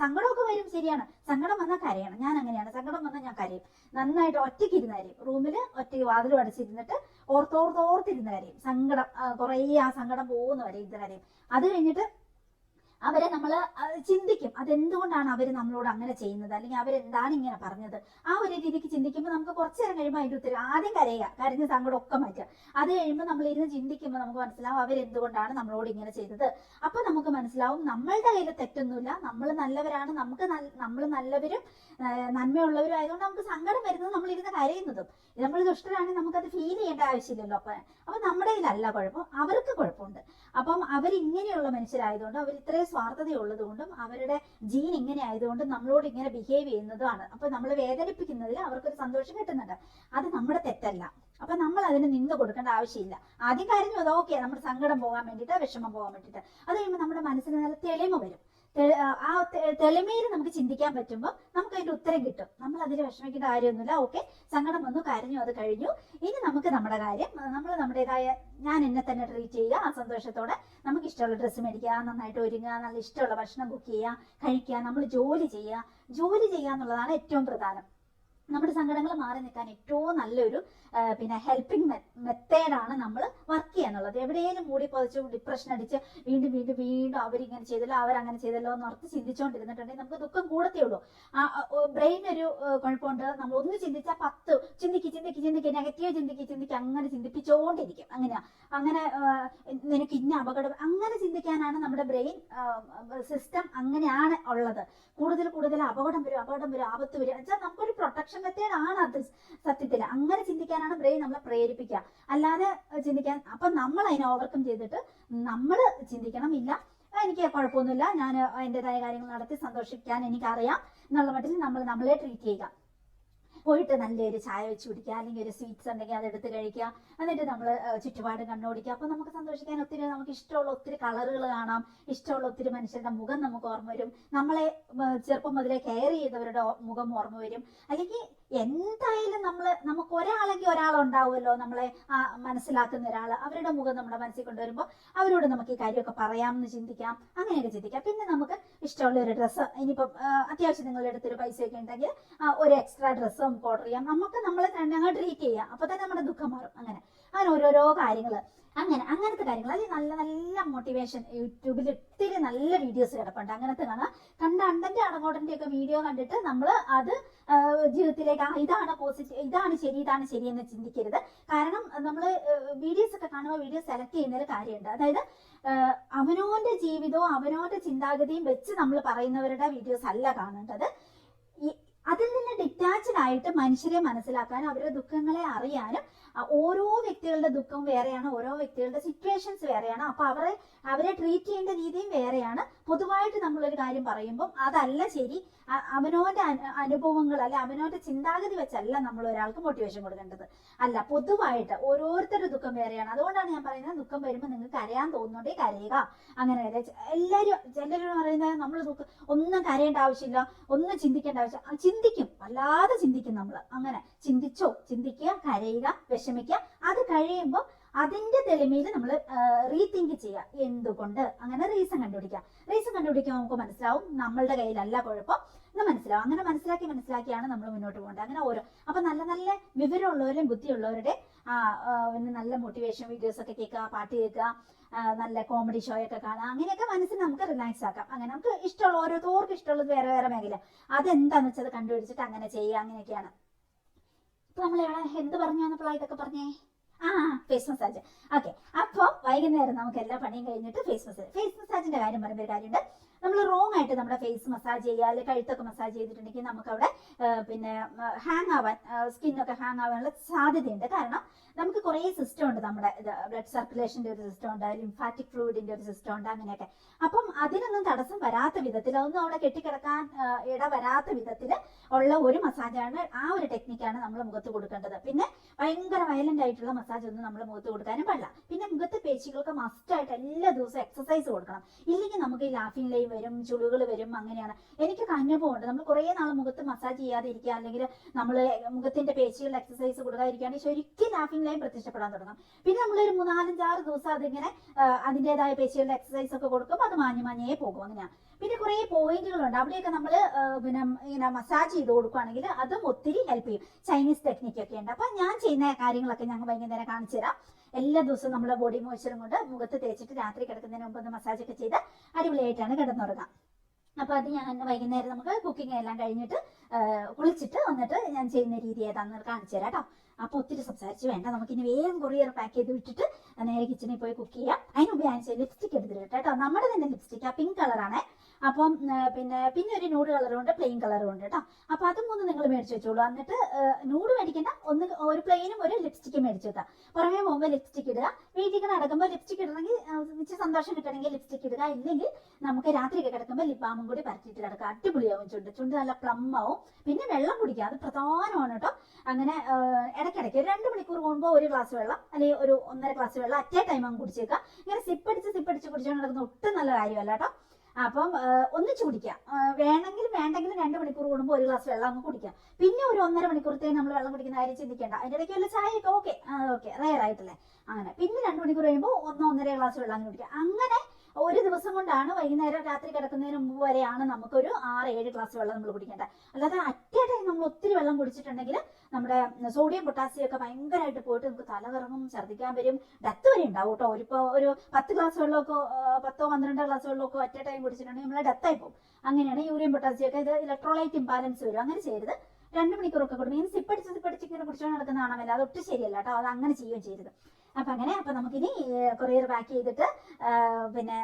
സങ്കടമൊക്കെ വരും, ശരിയാണ്. സങ്കടം വന്നാൽ കരയണം, ഞാൻ അങ്ങനെയാണ്. സങ്കടം വന്നാൽ ഞാൻ കരയും, നന്നായിട്ട് ഒറ്റയ്ക്ക് ഇരുന്ന് കരയും, റൂമിൽ ഒറ്റയ്ക്ക് വാതിലും അടച്ചിരുന്നിട്ട് ഓർത്തോർത്തിരുന്ന് കരയും. സങ്കടം കുറെ ആ സങ്കടം പോകുന്ന വരെ ഇരുന്ന് കരയും. അത് കഴിഞ്ഞിട്ട് അവരെ നമ്മൾ ചിന്തിക്കും, അതെന്തുകൊണ്ടാണ് അവർ നമ്മളോട് അങ്ങനെ ചെയ്യുന്നത്, അല്ലെങ്കിൽ അവരെന്താണ് ഇങ്ങനെ പറഞ്ഞത്, ആ ഒരു രീതിക്ക് ചിന്തിക്കുമ്പോൾ നമുക്ക് കുറച്ചു നേരം കഴിയുമ്പോൾ അതിന്റെ ഉത്തരം ആദ്യം കരഞ്ഞ സങ്കടം ഒക്കെ മാറ്റുക. അത് കഴിയുമ്പോൾ നമ്മൾ ഇരുന്ന് ചിന്തിക്കുമ്പോൾ നമുക്ക് മനസ്സിലാവും അവരെന്തുകൊണ്ടാണ് നമ്മളോട് ഇങ്ങനെ ചെയ്തത്. അപ്പൊ നമുക്ക് മനസ്സിലാവും നമ്മളുടെ കയ്യിൽ തെറ്റൊന്നുമില്ല, നമ്മൾ നല്ലവരാണ്, നമ്മൾ നല്ലവരും നന്മയുള്ളവരും ആയതുകൊണ്ട് നമുക്ക് സങ്കടം വരുന്നത് നമ്മൾ ഇരുന്ന് കരയുന്നതും. നമ്മൾ ദുഷ്ടരാണെങ്കിൽ നമുക്കത് ഫീൽ ചെയ്യേണ്ട ആവശ്യമില്ലല്ലോ. അപ്പൊ നമ്മുടെ കയ്യിലല്ല കുഴപ്പം, അവർക്ക് കുഴപ്പമുണ്ട്. അപ്പം അവരിങ്ങനെയുള്ള മനുഷ്യരായതുകൊണ്ട്, അവർ ഇത്രയും സ്വാർത്ഥതയുള്ളത് കൊണ്ടും അവരുടെ ജീൻ ഇങ്ങനെ ആയതുകൊണ്ടും നമ്മളോട് ഇങ്ങനെ ബിഹേവ് ചെയ്യുന്നതുമാണ്. അപ്പൊ നമ്മൾ വേദനിപ്പിക്കുന്നതിൽ അവർക്കൊരു സന്തോഷം കിട്ടുന്നുണ്ട്. അത് നമ്മുടെ തെറ്റല്ല. അപ്പൊ നമ്മൾ അതിന് നിന്ന് കൊടുക്കേണ്ട ആവശ്യമില്ല. ആദ്യം കാര്യം അത് ഓക്കെ, നമ്മുടെ സങ്കടം പോകാൻ വേണ്ടിയിട്ട്, വിഷമം പോകാൻ വേണ്ടിയിട്ട്. അത് കഴിയുമ്പോൾ നമ്മുടെ മനസ്സിന് നല്ല തെളിമ വരും. ആ തെളിമയിൽ നമുക്ക് ചിന്തിക്കാൻ പറ്റുമ്പോൾ നമുക്ക് അതിന്റെ ഉത്തരം കിട്ടും. നമ്മൾ അതിൽ വിഷമിക്കേണ്ട കാര്യമൊന്നുമില്ല. ഓക്കെ, സങ്കടം വന്നു, കരഞ്ഞു, അത് കഴിഞ്ഞു. ഇനി നമുക്ക് നമ്മുടെ കാര്യം, നമ്മൾ നമ്മുടേതായ ഞാൻ എന്നെ തന്നെ ട്രീറ്റ് ചെയ്യുക, ആ സന്തോഷത്തോടെ നമുക്ക് ഇഷ്ടമുള്ള ഡ്രസ്സ് മേടിക്കുക, നന്നായിട്ട് ഒരുങ്ങുക, നല്ല ഇഷ്ടമുള്ള ഭക്ഷണം കുക്ക് ചെയ്യുക, കഴിക്കുക, നമ്മൾ ജോലി ചെയ്യുക എന്നുള്ളതാണ് ഏറ്റവും പ്രധാനം. നമ്മുടെ സങ്കടങ്ങൾ മാറി നിൽക്കാൻ ഏറ്റവും നല്ലൊരു ഹെൽപ്പിംഗ് മെത്തേഡാണ് നമ്മൾ വർക്ക് ചെയ്യാന്നുള്ളത്. എവിടെയെങ്കിലും മൂടി പൊതിച്ച് ഡിപ്രഷൻ അടിച്ച് വീണ്ടും അവരിങ്ങനെ ചെയ്തല്ലോ, അവരങ്ങനെ ചെയ്തല്ലോ എന്ന് ഓർത്ത് ചിന്തിച്ചുകൊണ്ടിരുന്നിട്ടുണ്ടെങ്കിൽ നമുക്ക് ദുഃഖം കൂടത്തേ ഉള്ളൂ. ബ്രെയിൻ ഒരു കുഴപ്പമുണ്ട്, നമ്മൾ ഒന്ന് ചിന്തിച്ചാൽ 10 ചിന്തിക്ക് നെഗറ്റീവ് ചിന്തിക്ക് അങ്ങനെ ചിന്തിപ്പിച്ചുകൊണ്ടിരിക്കും. അങ്ങനെ നിനക്ക് ഇന്ന അപകടം, അങ്ങനെ ചിന്തിക്കാനാണ് നമ്മുടെ ബ്രെയിൻ സിസ്റ്റം അങ്ങനെയാണ് ഉള്ളത്. കൂടുതൽ അപകടം വരും, ആപത്ത് വരും വെച്ചാൽ നമുക്കൊരു പ്രൊട്ടക്ഷൻ മെത്തേഡ് ആണ് അത് സത്യത്തിൽ. അങ്ങനെ ചിന്തിക്കാനാണ് ബ്രെയിൻ നമ്മളെ പ്രേരിപ്പിക്കുക, അല്ലാതെ ചിന്തിക്കാൻ. അപ്പൊ നമ്മൾ അതിനെ ഓവർകം ചെയ്തിട്ട് നമ്മൾ ചിന്തിക്കണം, ഇല്ല എനിക്ക് കുഴപ്പമൊന്നുമില്ല, ഞാൻ അതിൻ്റെതായ കാര്യങ്ങൾ നടത്തി സന്തോഷിക്കാൻ എനിക്കറിയാം എന്നുള്ള മട്ടിൽ നമ്മളെ ട്രീറ്റ് ചെയ്യുക. പോയിട്ട് നല്ലൊരു ചായ വെച്ച് കുടിക്കുക, അല്ലെങ്കിൽ ഒരു സ്വീറ്റ്സ് ഉണ്ടെങ്കിൽ അതെടുത്ത് കഴിക്കുക, എന്നിട്ട് നമ്മൾ ചുറ്റുപാട് കണ്ണോടിക്കുക. അപ്പൊ നമുക്ക് സന്തോഷിക്കാൻ നമുക്ക് ഇഷ്ടമുള്ള ഒത്തിരി കളറുകൾ കാണാം, ഇഷ്ടമുള്ള ഒത്തിരി മനുഷ്യരുടെ മുഖം നമുക്ക് ഓർമ്മ വരും, നമ്മളെ ചെറുപ്പം മുതലേ കെയർ ചെയ്തവരുടെ മുഖം ഓർമ്മ വരും. അല്ലെങ്കിൽ എന്തായാലും നമുക്ക് ഒരാളുണ്ടാവുമല്ലോ നമ്മളെ മനസ്സിലാക്കുന്ന ഒരാൾ, അവരുടെ മുഖം നമ്മുടെ മനസ്സിൽ കൊണ്ടുവരുമ്പോൾ അവരോട് നമുക്ക് ഈ കാര്യമൊക്കെ പറയാമെന്ന് ചിന്തിക്കാം, അങ്ങനെയൊക്കെ ചിന്തിക്കാം. പിന്നെ നമുക്ക് ഇഷ്ടമുള്ള ഒരു ഡ്രസ്സ്, ഇനിയിപ്പം അത്യാവശ്യം നിങ്ങളുടെ അടുത്തൊരു പൈസയൊക്കെ ഉണ്ടെങ്കിൽ ഒരു എക്സ്ട്രാ ഡ്രസ്സ് നമുക്ക് ഓർഡർ ചെയ്യാം, നമുക്ക് നമ്മളെ തന്നെ ട്രീറ്റ് ചെയ്യാം. അപ്പൊ തന്നെ നമ്മുടെ ദുഃഖം മാറും. അങ്ങനെ ഓരോരോ കാര്യങ്ങൾ. അങ്ങനത്തെ കാര്യങ്ങൾ, അല്ലെങ്കിൽ നല്ല നല്ല മോട്ടിവേഷൻ യൂട്യൂബിൽ ഒത്തിരി നല്ല വീഡിയോസ് കിടപ്പുണ്ട്, അങ്ങനത്തെ കാണാം. കണ്ട അണ്ടന്റെ അടങ്ങോട്ടന്റെ ഒക്കെ വീഡിയോ കണ്ടിട്ട് നമ്മൾ അത് ജീവിതത്തിലേക്ക് ഇതാണ് പോസിറ്റീവ്, ഇതാണ് ശരി എന്ന് ചിന്തിക്കരുത്. കാരണം നമ്മൾ വീഡിയോസ് ഒക്കെ കാണുമ്പോൾ വീഡിയോ സെലക്ട് ചെയ്യുന്നതിൽ കാര്യമുണ്ട്. അതായത് അവനോന്റെ ജീവിതവും അവനോന്റെ ചിന്താഗതിയും വെച്ച് നമ്മൾ പറയുന്നവരുടെ വീഡിയോസ് അല്ല കാണേണ്ടത്. അതിൽ നിന്ന് ഡിറ്റാച്ച്ഡ് ആയിട്ട് മനുഷ്യരെ മനസ്സിലാക്കാനും അവരുടെ ദുഃഖങ്ങളെ അറിയാനും, ഓരോ വ്യക്തികളുടെ ദുഃഖം വേറെയാണ്, ഓരോ വ്യക്തികളുടെ സിറ്റുവേഷൻസ് വേറെയാണ്. അപ്പൊ അവരെ ട്രീറ്റ് ചെയ്യേണ്ട രീതിയും വേറെയാണ്. പൊതുവായിട്ട് നമ്മളൊരു കാര്യം പറയുമ്പോൾ അതല്ല ശരി, അവനോന്റെ അനുഭവങ്ങൾ അല്ലെ അവനോന്റെ ചിന്താഗതി വെച്ചല്ല നമ്മൾ ഒരാൾക്ക് മോട്ടിവേഷൻ കൊടുക്കേണ്ടത്. അല്ല, പൊതുവായിട്ട് ഓരോരുത്തരുടെ ദുഃഖം വേറെയാണ്. അതുകൊണ്ടാണ് ഞാൻ പറയുന്നത്, ദുഃഖം വരുമ്പോൾ നിങ്ങൾക്ക് കരയാൻ തോന്നുന്നുണ്ടേ കരയുക. അങ്ങനെ ചിലർ പറയുന്നത് നമ്മൾ ഒന്നും കരയേണ്ട ആവശ്യമില്ല, ഒന്നും ചിന്തിക്കേണ്ട ആവശ്യം. ചിന്തിക്കും, വല്ലാതെ ചിന്തിക്കും നമ്മൾ. അങ്ങനെ ചിന്തിക്കുക, കരയുക, വിഷമിക്കുക. അത് കഴിയുമ്പോൾ അതിന്റെ തെളിമയിൽ നമ്മൾ റീതിങ്ക് ചെയ്യുക, എന്തുകൊണ്ട്, അങ്ങനെ റീസൺ കണ്ടുപിടിക്കുമ്പോൾ നമുക്ക് മനസ്സിലാവും നമ്മളുടെ കയ്യിലല്ല കുഴപ്പം എന്ന് മനസ്സിലാവും. അങ്ങനെ മനസ്സിലാക്കിയാണ് നമ്മൾ മുന്നോട്ട് പോകേണ്ടത്. അങ്ങനെ അപ്പൊ നല്ല നല്ല വിവരമുള്ളവരും ബുദ്ധിയുള്ളവരുടെ നല്ല മോട്ടിവേഷൻ വീഡിയോസ് ഒക്കെ കേൾക്കുക, പാട്ട് കേൾക്കുക, നല്ല കോമഡി ഷോ ഒക്കെ കാണാം. അങ്ങനെയൊക്കെ മനസ്സിന് നമുക്ക് റിലാക്സ് ആക്കാം. അങ്ങനെ നമുക്ക് ഇഷ്ടമുള്ള ഓരോരുത്തർക്കും ഇഷ്ടമുള്ളത് വേറെ വേറെ മേഖല, അതെന്താന്ന് വെച്ചത് കണ്ടുപിടിച്ചിട്ട് അങ്ങനെ ചെയ്യുക. അങ്ങനെയൊക്കെയാണ്. ഇപ്പൊ നമ്മളിവിടെ എന്ത് പറഞ്ഞു വന്നപ്പോഴാണ് ഇതൊക്കെ പറഞ്ഞേ? Face massage. ഓക്കെ, അപ്പൊ വൈകുന്നേരം നമുക്ക് എല്ലാ പണിയും കഴിഞ്ഞിട്ട് ഫേസ് മസാജിന്റെ കാര്യം പറയുമ്പോൾ ഒരു കാര്യമുണ്ട്. നമ്മൾ റോങ് ആയിട്ട് നമ്മുടെ ഫേസ് മസാജ് ചെയ്യുക, അല്ലെങ്കിൽ കഴുത്തൊക്കെ മസാജ് ചെയ്തിട്ടുണ്ടെങ്കിൽ നമുക്ക് അവിടെ പിന്നെ ഹാങ് ആവാൻ, സ്കിന്നൊക്കെ ഹാങ് ആവാനുള്ള സാധ്യതയുണ്ട്. കാരണം നമുക്ക് കുറേ സിസ്റ്റം ഉണ്ട്. നമ്മുടെ ബ്ലഡ് സർക്കുലേഷന്റെ ഒരു സിസ്റ്റം ഉണ്ട്, ലിംഫാറ്റിക് ഫ്ലൂയിഡിന്റെ ഒരു സിസ്റ്റം ഉണ്ട്, അങ്ങനെയൊക്കെ. അപ്പം അതിനൊന്നും തടസ്സം വരാത്ത വിധത്തിൽ, അതൊന്നും അവിടെ കെട്ടിക്കിടക്കാൻ ഇട വരാത്ത വിധത്തിൽ ഉള്ള ഒരു മസാജാണ്, ആ ഒരു ടെക്നിക്കാണ് നമ്മൾ മുഖത്ത് കൊടുക്കേണ്ടത്. പിന്നെ ഭയങ്കര വയലന്റ് ആയിട്ടുള്ള മസാജ് ഒന്നും നമ്മൾ മുഖത്ത് കൊടുക്കാനും പാടില്ല. പിന്നെ മുഖത്തെ പേശികൾക്ക് മസ്റ്റായിട്ട് എല്ലാ ദിവസവും എക്സസൈസ് കൊടുക്കണം. ഇല്ലെങ്കിൽ നമുക്ക് ഈ ലാഫിംഗ് ലൈൻ വരും, ചുളികൾ വരും. അങ്ങനെയാണ്. എനിക്കൊക്കെ അനുഭവമുണ്ട്. നമ്മൾ കുറെ നാൾ മുഖത്ത് മസാജ് ചെയ്യാതെ ഇരിക്കുക, അല്ലെങ്കിൽ നമ്മൾ മുഖത്തിന്റെ പേശികളുടെ എക്സസൈസ് കൊടുക്കാതിരിക്കുകയാണെങ്കിൽ ശരിക്കും ലാഫിംഗ് ലൈൻ പ്രത്യക്ഷപ്പെടാൻ തുടങ്ങും. പിന്നെ നമ്മളൊരു 3-4-6 ദിവസം അതിങ്ങനെ അതിൻ്റെതായ പേശികളുടെ എക്സസൈസ് ഒക്കെ കൊടുക്കും, അത് മാഞ്ഞേ പോകും. അങ്ങനെയാണ്. പിന്നെ കുറെ പോയിന്റുകളുണ്ട്, അവിടെയൊക്കെ നമ്മൾ പിന്നെ ഇങ്ങനെ മസാജ് ചെയ്ത് കൊടുക്കുകയാണെങ്കിൽ അതും ഒത്തിരി ഹെൽപ്പ് ചെയ്യും. ചൈനീസ് ടെക്നിക്ക് ഒക്കെ ഉണ്ട്. അപ്പൊ ഞാൻ ചെയ്യുന്ന കാര്യങ്ങളൊക്കെ ഞങ്ങൾ വൈകുന്നേരം കാണിച്ചു തരാം. എല്ലാ ദിവസവും നമ്മുടെ ബോഡി മോയ്സ്ചറും കൊണ്ട് മുഖത്ത് തേച്ചിട്ട് രാത്രി കിടക്കുന്നതിന് മുമ്പ് ഒന്ന് മസാജ് ഒക്കെ ചെയ്ത് അടിപൊളിയായിട്ടാണ് കിടന്നുറങ്ങാം. അപ്പൊ അത് ഞാൻ വൈകുന്നേരം നമുക്ക് കുക്കിംഗ് എല്ലാം കഴിഞ്ഞിട്ട് കുളിച്ചിട്ട് വന്നിട്ട് ഞാൻ ചെയ്യുന്ന രീതി ഏതാണെന്ന് കാണിച്ചു തരാം കേട്ടോ. അപ്പൊ ഒത്തിരി സംസാരിച്ച് വേണ്ട, നമുക്കിനി വേഗം കൊറിയർ പാക്ക് ചെയ്ത് വിട്ടിട്ട് നേരെ കിച്ചണിൽ പോയി കുക്ക് ചെയ്യാം. അതിന് മുമ്പ് ഞാൻ ലിപ്സ്റ്റിക് എടുത്തിട്ട് കേട്ടോ, നമ്മുടെ തന്നെ ലിപ്സ്റ്റിക്, ആ പിങ്ക് കളറാണ്. അപ്പം പിന്നെ ഒരു നൂഡ് കളറും ഉണ്ട്, പ്ലെയിൻ കളറും ഉണ്ട് കേട്ടോ. അപ്പൊ അതും ഒന്ന് നിങ്ങൾ മേടിച്ചു വെച്ചോളൂ. എന്നിട്ട് നൂഡ് മേടിക്കണ്ട, ഒരു പ്ലെയിനും ഒരു ലിപ്സ്റ്റിക്കും മേടിച്ചു വെക്കാം. പുറമേ പോകുമ്പോൾ ലിപ്സ്റ്റിക് ഇടുക, വീട്ടിൽ നടക്കുമ്പോൾ ലിപ്സ്റ്റിക് ഇടണമെങ്കിൽ മിച്ച സന്തോഷം കിട്ടണമെങ്കിൽ ലിപ്സ്റ്റിക് ഇടുക. ഇല്ലെങ്കിൽ നമുക്ക് രാത്രിയൊക്കെ കിടക്കുമ്പോൾ ലിപ് ബാമും കൂടി പരത്തിയിട്ട് കിടക്കുക. അടിപൊളിയാവും ചുണ്ട് നല്ല പ്ലം ആവും. പിന്നെ വെള്ളം കുടിക്കുക, അത് പ്രധാനമാണ് കേട്ടോ. അങ്ങനെ ഇടയ്ക്കിടയ്ക്ക് 2 മണിക്കൂർ കൂടുമ്പോൾ ഒരു ഗ്ലാസ് വെള്ളം അല്ലെങ്കിൽ ഒരു 1.5 ഗ്ലാസ് വെള്ളം അറ്റേ ടൈം അങ്ങ് കുടിച്ചേക്കുക. ഇങ്ങനെ സിപ്പടിച്ച് കുടിച്ചുകൊണ്ട് നടക്കുന്ന ഒട്ടും നല്ല കാര്യമല്ല കേട്ടോ. അപ്പം ഒന്നിച്ച് കുടിക്കാം. വേണ്ടെങ്കിലും 2 മണിക്കൂർ കൂടുമ്പോൾ ഒരു ഗ്ലാസ് വെള്ളം അങ്ങ് കുടിക്കാം. പിന്നെ ഒരു 1.5 മണിക്കൂറത്തേക്ക് നമ്മൾ വെള്ളം കുടിക്കുന്ന കാര്യം ചിന്തിക്കേണ്ട. അതിന്റെ ഇടയ്ക്ക് വല്ല ചായയൊക്കെ ഓക്കെ റയർ ആയിട്ടല്ലേ. അങ്ങനെ പിന്നെ 2 മണിക്കൂർ കഴിയുമ്പോൾ 1-1.5 ഗ്ലാസ് വെള്ളം അങ്ങ് കുടിക്കാം. അങ്ങനെ ഒരു ദിവസം കൊണ്ടാണ്, വൈകുന്നേരം രാത്രി കിടക്കുന്നതിന് മുമ്പ് വരെയാണ് നമുക്കൊരു 6-7 ഗ്ലാസ് വെള്ളം നമ്മൾ കുടിക്കേണ്ടത്. അല്ലാതെ അറ്റേ ടൈം നമ്മൾ ഒത്തിരി വെള്ളം കുടിച്ചിട്ടുണ്ടെങ്കിൽ നമ്മുടെ സോഡിയം പൊട്ടാസ്യം ഒക്കെ ഭയങ്കരമായിട്ട് പോയിട്ട് നമുക്ക് തലകറങ്ങും, ഛർദ്ദിക്കാൻ വരും, ഡെത്ത് വരെ ഉണ്ടാവും കേട്ടോ. ഒരു 10 ഗ്ലാസ് വെള്ളമൊക്കെ 10-12 ഗ്ലാസ് വെള്ളമൊക്കെ അറ്റേ ടൈം കുടിച്ചിട്ടുണ്ടെങ്കിൽ നമ്മളെ ഡെത്തായി പോകും. അങ്ങനെയാണ് യൂറിയം പൊട്ടാസ്യം ഒക്കെ, ഇത് ഇലക്ട്രോലൈറ്റ് ഇംബാലൻസ് വരും. അങ്ങനെ ചെയ്യരുത്. 2 മണിക്കൂറൊക്കെ കൊടുക്കും. ഇങ്ങനെ സിപ്പടിച്ച് ഇങ്ങനെ കുടിച്ചോണ്ട് നടക്കുന്ന കാണാമല്ല, അത് ഒട്ടും ശരിയല്ല കേട്ടോ. അത് അങ്ങനെ ചെയ്യുകയും ചെയ്യരുത്. അപ്പൊ നമുക്കിനി കൊറിയർ പാക്ക് ചെയ്തിട്ട് പിന്നെ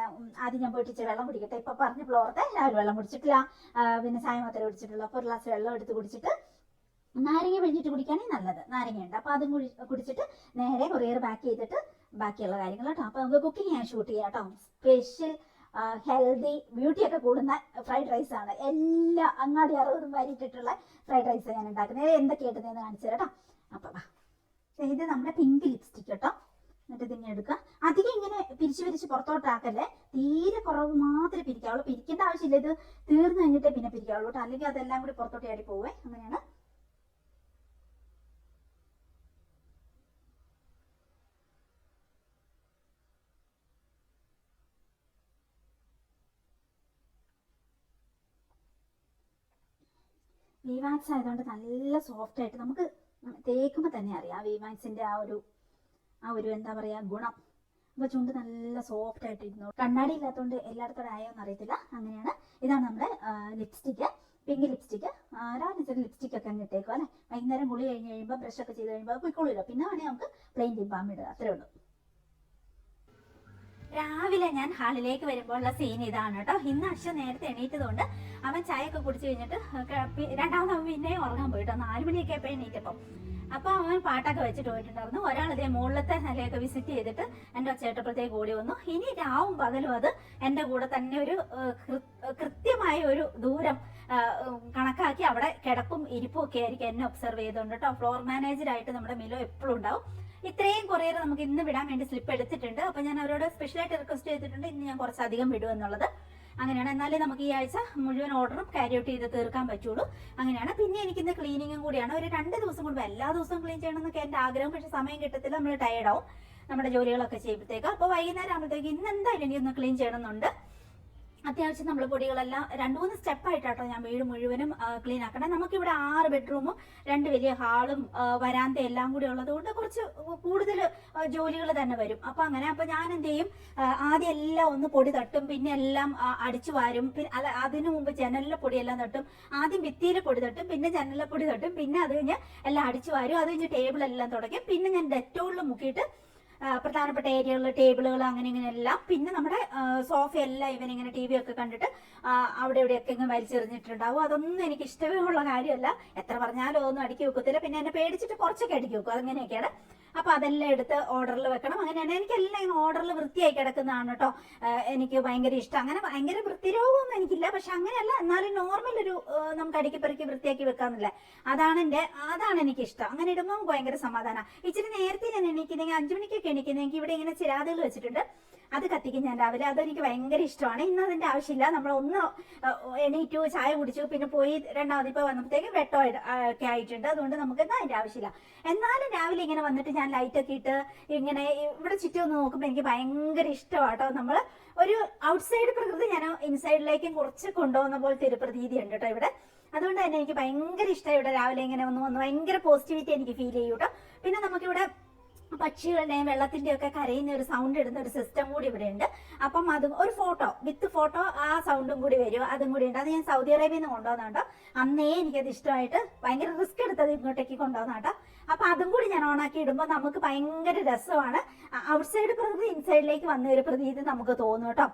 ആദ്യം ഞാൻ പോയിട്ട് ഇച്ചിരി വെള്ളം കുടിക്കട്ടെ. ഇപ്പൊ പറഞ്ഞ ഫ്ലോറത്തെ രാവിലെ വെള്ളം കുടിച്ചിട്ടില്ല, പിന്നെ ചായ മാത്രമേ കുടിച്ചിട്ടുള്ളൂ. അപ്പൊ ഒരു ഗ്ലാസ് വെള്ളം എടുത്ത് കുടിച്ചിട്ട് നാരങ്ങ പിഴിഞ്ഞിട്ട് കുടിക്കുകയാണെങ്കിൽ നല്ലത്. നാരങ്ങയുണ്ട്, അപ്പൊ അതും കുടിച്ചിട്ട് നേരെ കൊറിയർ പാക്ക് ചെയ്തിട്ട് ബാക്കിയുള്ള കാര്യങ്ങൾ കേട്ടോ. അപ്പൊ നമുക്ക് കുക്കിംഗ് ഞാൻ ഷൂട്ട് ചെയ്യാം കേട്ടോ. സ്പെഷ്യൽ ഹെൽത്തി ബ്യൂട്ടി ഒക്കെ കൂടുന്ന ഫ്രൈഡ് റൈസ് ആണ്. എല്ലാ അങ്ങാടി 60 വാരിയിട്ടിട്ടുള്ള ഫ്രൈഡ് റൈസ് ഞാൻ ഉണ്ടാക്കുന്നത്. എന്തൊക്കെയായിട്ടെന്ന് കാണിച്ചു തരാം കേട്ടോ. അപ്പൊ ഇത് നമ്മുടെ പിങ്ക് ലിപ്സ്റ്റിക് കേട്ടോ. എന്നിട്ട് ഇതിങ്ങനെ എടുക്കുക. അധികം ഇങ്ങനെ പിരിച്ച് പുറത്തോട്ടാക്കല്ലേ, തീരെ കുറവ് മാത്രമേ പിരിക്കാവുള്ളൂ. പിരിക്കേണ്ട ആവശ്യമില്ല, ഇത് തീർന്നു കഴിഞ്ഞിട്ടേ പിന്നെ പിരിക്കാവുള്ളൂ കേട്ടോ. അല്ലെങ്കിൽ അതെല്ലാം കൂടി പുറത്തോട്ട് ആടി പോവേ. അങ്ങനെയാണ്. വിമാക്സ് ആയതുകൊണ്ട് നല്ല സോഫ്റ്റ് ആയിട്ട് നമുക്ക് തേക്കുമ്പോൾ തന്നെ അറിയാം. വിമാക്സിന്റെ ആ ഒരു എന്താ പറയാ ഗുണം. അപ്പോൾ ചുണ്ട് നല്ല സോഫ്റ്റ് ആയിട്ട് ഇരുന്നു. കണ്ണാടി ഇല്ലാത്തതുകൊണ്ട് എല്ലായിടത്തോടെ ആയോന്ന് അറിയത്തില്ല. അങ്ങനെയാണ്. ഇതാണ് നമ്മുടെ ലിപ്സ്റ്റിക്ക്, പിങ്ക് ലിപ്സ്റ്റിക്ക്. രാവിലെ ചെറിയ ലിപ്സ്റ്റിക് ഒക്കെ അങ്ങ് ഇട്ടേക്കും അല്ലേ. വൈകുന്നേരം കുളി കഴിഞ്ഞ് കഴിയുമ്പോൾ ബ്രഷ് ഒക്കെ ചെയ്ത് കഴിയുമ്പോൾ കുളിക്കൊള്ളില്ല. പിന്നെ വേണമെങ്കിൽ നമുക്ക് പ്ലെയിൻ ലിപ് ബാം ഇടുക, അത്രേ ഉള്ളൂ. രാവിലെ ഞാൻ ഹാളിലേക്ക് വരുമ്പോഴുള്ള സീൻ ഇതാണ് കേട്ടോ. ഇന്ന് അശ്വ നേരത്തെ എണീറ്റതുകൊണ്ട് അവൻ ചായ ഒക്കെ കുടിച്ച് കഴിഞ്ഞിട്ട് രണ്ടാമത് അവൻ പിന്നെയും ഉറങ്ങാൻ പോയിട്ടോ. 4 മണിയൊക്കെ എപ്പോഴും എണീറ്റപ്പം. അപ്പോൾ അവൻ പാട്ടൊക്കെ വെച്ചിട്ട് പോയിട്ടുണ്ടായിരുന്നു. ഒരാൾ ഇതേ മുകളിലത്തെ നിലയൊക്കെ വിസിറ്റ് ചെയ്തിട്ട് എൻ്റെ ഒച്ചേട്ടപ്പുറത്തേക്ക് ഓടി വന്നു. ഇനി രാവും പകലും അത് എൻ്റെ കൂടെ തന്നെ ഒരു കൃത്യമായ ഒരു ദൂരം കണക്കാക്കി അവിടെ കിടപ്പും ഇരിപ്പും ഒക്കെ ആയിരിക്കും എന്നെ ഒബ്സർവ് ചെയ്തുകൊണ്ട് കേട്ടോ. ഫ്ലോർ മാനേജറായിട്ട് നമ്മുടെ മിലോ എപ്പോഴും ഉണ്ടാവും. ഇത്രയും കൊറിയർ നമുക്ക് ഇന്ന് വിടാൻ വേണ്ടി സ്ലിപ്പ് എടുത്തിട്ടുണ്ട്. അപ്പോൾ ഞാൻ അവരോട് സ്പെഷ്യലായിട്ട് റിക്വസ്റ്റ് ചെയ്തിട്ടുണ്ട് ഇന്ന് ഞാൻ കുറച്ചധികം വിടുമെന്നുള്ളത്. അങ്ങനെയാണ്. എന്നാലേ നമുക്ക് ഈ ആഴ്ച മുഴുവൻ ഓർഡറും ക്യാരി ഔട്ട് ചെയ്ത് തീർക്കാൻ പറ്റുള്ളൂ. അങ്ങനെയാണ്. പിന്നെ എനിക്കിന്ന് ക്ലീനിങ്ങും കൂടിയാണ്. ഒരു 2 ദിവസം കൂടുമ്പോൾ എല്ലാ ദിവസവും ക്ലീൻ ചെയ്യണം എന്നൊക്കെ എൻ്റെ ആഗ്രഹം. പക്ഷെ സമയം കിട്ടത്തില്ല, നമ്മൾ ടയേർഡാവും നമ്മുടെ ജോലികളൊക്കെ ചെയ്യുമ്പോഴത്തേക്ക്. അപ്പോൾ വൈകുന്നേരം ആകുമ്പോഴത്തേക്ക് ഇന്ന് എന്തായാലും എനിക്കൊന്ന് ക്ലീൻ ചെയ്യണമെന്നുണ്ട്. അത്യാവശ്യം നമ്മൾ പൊടികളെല്ലാം 2-3 സ്റ്റെപ്പായിട്ടാട്ടോ ഞാൻ വീട് മുഴുവനും ക്ലീൻ ആക്കണം. നമുക്കിവിടെ 6 ബെഡ്റൂമും 2 വലിയ ഹാളും വരാന്ത എല്ലാം കൂടി ഉള്ളത് കൊണ്ട് കുറച്ച് കൂടുതൽ ജോലികൾ തന്നെ വരും. അപ്പം അങ്ങനെ അപ്പം ഞാൻ എന്ത് ചെയ്യും, ആദ്യം എല്ലാം ഒന്ന് പൊടി തട്ടും, പിന്നെ എല്ലാം അടിച്ചു വാരും. പിന്നെ അതിനു മുമ്പ് ജനലിലെ പൊടിയെല്ലാം തട്ടും. ആദ്യം ഭിത്തിയിലെ പൊടി തട്ടും, പിന്നെ ജനലിലെ പൊടി തട്ടും, പിന്നെ അത് കഴിഞ്ഞ് എല്ലാം അടിച്ചു വാരും. അത് കഴിഞ്ഞ് ടേബിളെല്ലാം തുടയ്ക്കും. പിന്നെ ഞാൻ ഡെറ്റോളിൽ മുക്കിയിട്ട് പ്രധാനപ്പെട്ട ഏരിയകളിൽ ടേബിളുകൾ അങ്ങനെ ഇങ്ങനെ എല്ലാം. പിന്നെ നമ്മുടെ സോഫയെല്ലാം ഇവനിങ്ങനെ TV ഒക്കെ കണ്ടിട്ട് അവിടെ ഇവിടെയൊക്കെ ഇങ്ങനെ വലിച്ചെറിഞ്ഞിട്ടുണ്ടാവും. അതൊന്നും എനിക്ക് ഇഷ്ടമുള്ള കാര്യമല്ല. എത്ര പറഞ്ഞാലും ഒന്നും അടുക്കി വെക്കത്തില്ല. പിന്നെ എന്നെ പേടിച്ചിട്ട് കുറച്ചൊക്കെ അടുക്കി വെക്കും. അതങ്ങനെയൊക്കെയാണ്. അപ്പൊ അതെല്ലാം എടുത്ത് ഓർഡറിൽ വെക്കണം. അങ്ങനെയാണ്. എനിക്കെല്ലാം ഇങ്ങനെ ഓർഡറിൽ വൃത്തിയായി കിടക്കുന്നതാണ് കേട്ടോ എനിക്ക് ഭയങ്കര ഇഷ്ടം. അങ്ങനെ ഭയങ്കര വൃത്തിരോഗമൊന്നും എനിക്കില്ല. പക്ഷെ അങ്ങനെയല്ല, എന്നാലും നോർമൽ ഒരു നമുക്ക് അടുക്കി പെറുക്കി വൃത്തിയാക്കി വെക്കാന്നില്ല. അതാണ് എനിക്ക് ഇഷ്ടം. അങ്ങനെ ഇടുമ്പോൾ ഭയങ്കര സമാധാനം. ഇച്ചിരി നേരത്തെ ഞാൻ എണീക്കുന്നെങ്കിൽ 5 മണിക്കൊക്കെ എണീക്കുന്നെങ്കിൽ ഇവിടെ ഇങ്ങനെ ചിരാതുകൾ വെച്ചിട്ടുണ്ട്, അത് കത്തിക്കും ഞാൻ രാവിലെ. അതെനിക്ക് ഭയങ്കര ഇഷ്ടമാണ്. ഇന്ന് അതിന്റെ ആവശ്യമില്ല. നമ്മൾ ഒന്ന് എണീറ്റു, ചായ കുടിച്ചു, പിന്നെ പോയി രണ്ടാമത് ഇപ്പോൾ വന്നപ്പോഴത്തേക്ക് വെട്ടോ ഒക്കെ ആയിട്ടുണ്ട്. അതുകൊണ്ട് നമുക്ക് അതിന്റെ ആവശ്യമില്ല. എന്നാലും രാവിലെ ഇങ്ങനെ വന്നിട്ട് ഞാൻ ലൈറ്റൊക്കെ ഇട്ട് ഇങ്ങനെ ഇവിടെ ചുറ്റും ഒന്ന് നോക്കുമ്പോൾ എനിക്ക് ഭയങ്കര ഇഷ്ടമാട്ടോ. നമ്മൾ ഒരു ഔട്ട്സൈഡ് പ്രകൃതി ഞാൻ ഇൻസൈഡിലേക്കും കുറച്ച് കൊണ്ടുപോകുന്ന പോലത്തെ ഒരു പ്രതീതി ഉണ്ട് കേട്ടോ ഇവിടെ. അതുകൊണ്ട് തന്നെ എനിക്ക് ഭയങ്കര ഇഷ്ടമായി ഇവിടെ രാവിലെ ഇങ്ങനെ വന്ന് ഭയങ്കര പോസിറ്റിവിറ്റി എനിക്ക് ഫീൽ ചെയ്യും കേട്ടോ. പിന്നെ നമുക്കിവിടെ പക്ഷികളുടെയും വെള്ളത്തിന്റെയും ഒക്കെ കരയുന്ന ഒരു സൗണ്ട് ഇടുന്ന ഒരു സിസ്റ്റം കൂടി ഇവിടെ ഉണ്ട്. അപ്പം അതും ഒരു ഫോട്ടോ വിത്ത് ഫോട്ടോ ആ സൗണ്ടും കൂടി വരും. അതും കൂടി ഉണ്ട്. അത് ഞാൻ സൗദി അറേബ്യയിൽ നിന്ന് കൊണ്ടുവന്നാട്ടോ. അന്നേ എനിക്കത് ഇഷ്ടമായിട്ട് ഭയങ്കര റിസ്ക് എടുത്തത് ഇങ്ങോട്ടേക്ക് കൊണ്ടുവന്നാട്ടോ. അപ്പൊ അതും കൂടി ഞാൻ ഓണാക്കി ഇടുമ്പോൾ നമുക്ക് ഭയങ്കര രസമാണ്. ഔട്ട്സൈഡ് പ്രകൃതി ഇൻസൈഡിലേക്ക് വന്ന ഒരു പ്രതീതി നമുക്ക് തോന്നും കേട്ടോ.